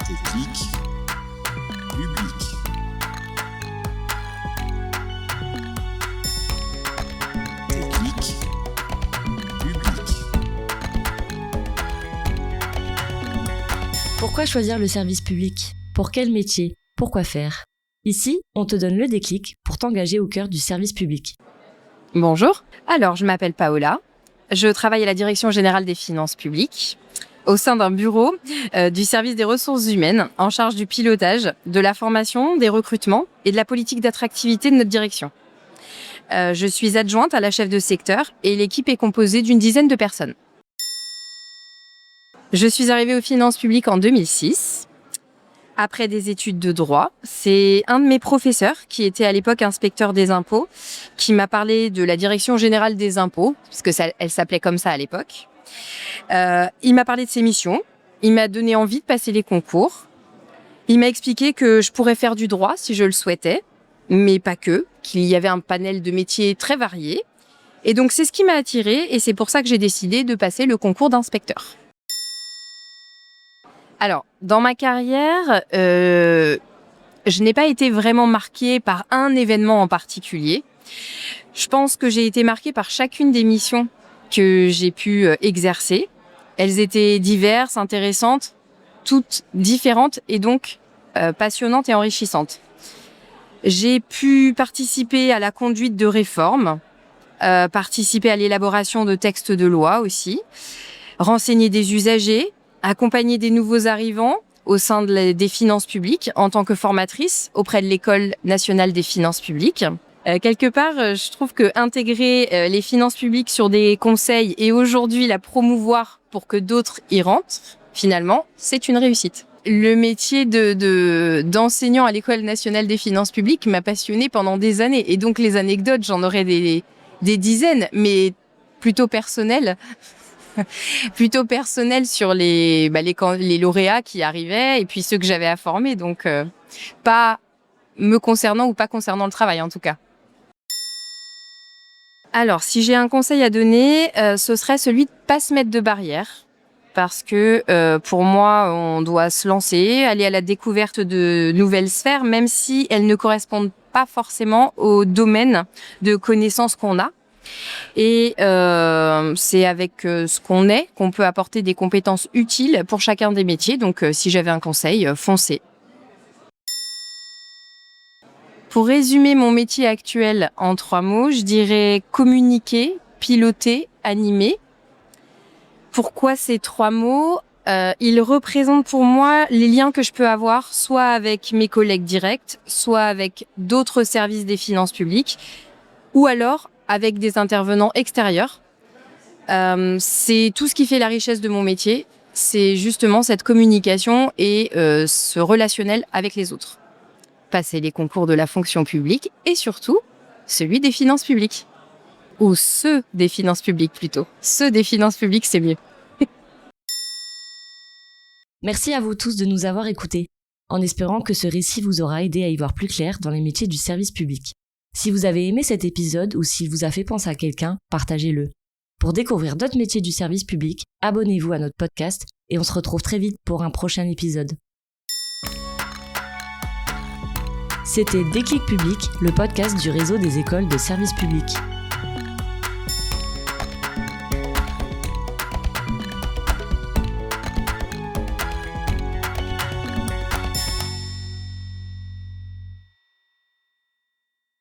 Déclic public. Déclic public. Pourquoi choisir le service public ? Pour quel métier ? Pourquoi faire ? Ici, on te donne le déclic pour t'engager au cœur du service public. Bonjour, alors je m'appelle Paola, je travaille à la Direction générale des finances publiques, au sein d'un bureau du service des ressources humaines en charge du pilotage, de la formation, des recrutements et de la politique d'attractivité de notre direction. Je suis adjointe à la chef de secteur et l'équipe est composée d'une dizaine de personnes. Je suis arrivée aux finances publiques en 2006. Après des études de droit, c'est un de mes professeurs, qui était à l'époque inspecteur des impôts, qui m'a parlé de la Direction générale des impôts, puisque elle s'appelait comme ça à l'époque. Il m'a parlé de ses missions, il m'a donné envie de passer les concours. Il m'a expliqué que je pourrais faire du droit si je le souhaitais, mais pas que, qu'il y avait un panel de métiers très variés. Et donc c'est ce qui m'a attirée et c'est pour ça que j'ai décidé de passer le concours d'inspecteur. Alors, dans ma carrière, je n'ai pas été vraiment marquée par un événement en particulier. Je pense que j'ai été marquée par chacune des missions que j'ai pu exercer. Elles étaient diverses, intéressantes, toutes différentes et donc passionnantes et enrichissantes. J'ai pu participer à la conduite de réformes, participer à l'élaboration de textes de loi aussi, renseigner des usagers, accompagner des nouveaux arrivants au sein des finances publiques en tant que formatrice auprès de l'École nationale des finances publiques. Quelque part, je trouve que intégrer les finances publiques sur des conseils et aujourd'hui la promouvoir pour que d'autres y rentrent, finalement, c'est une réussite. Le métier d'enseignant à l'École nationale des finances publiques m'a passionnée pendant des années. Et donc les anecdotes, j'en aurais des dizaines, mais plutôt personnelles. Plutôt personnel sur les lauréats qui arrivaient et puis ceux que j'avais à former, donc pas me concernant ou pas concernant le travail en tout cas. Alors, si j'ai un conseil à donner, ce serait celui de pas se mettre de barrières parce que pour moi, on doit se lancer, aller à la découverte de nouvelles sphères, même si elles ne correspondent pas forcément au domaine de connaissances qu'on a. Et c'est avec ce qu'on est qu'on peut apporter des compétences utiles pour chacun des métiers. Donc si j'avais un conseil, foncez. Pour résumer mon métier actuel en 3 mots, je dirais communiquer, piloter, animer. Pourquoi ces 3 mots ? Ils représentent pour moi les liens que je peux avoir soit avec mes collègues directs, soit avec d'autres services des finances publiques, ou alors avec des intervenants extérieurs. C'est tout ce qui fait la richesse de mon métier, c'est justement cette communication et ce relationnel avec les autres. Passer les concours de la fonction publique et surtout celui des finances publiques. Ou ceux des finances publiques plutôt. Ceux des finances publiques, c'est mieux. Merci à vous tous de nous avoir écoutés, en espérant que ce récit vous aura aidé à y voir plus clair dans les métiers du service public. Si vous avez aimé cet épisode ou s'il vous a fait penser à quelqu'un, partagez-le. Pour découvrir d'autres métiers du service public, abonnez-vous à notre podcast et on se retrouve très vite pour un prochain épisode. C'était Déclic Public, le podcast du réseau des écoles de service public.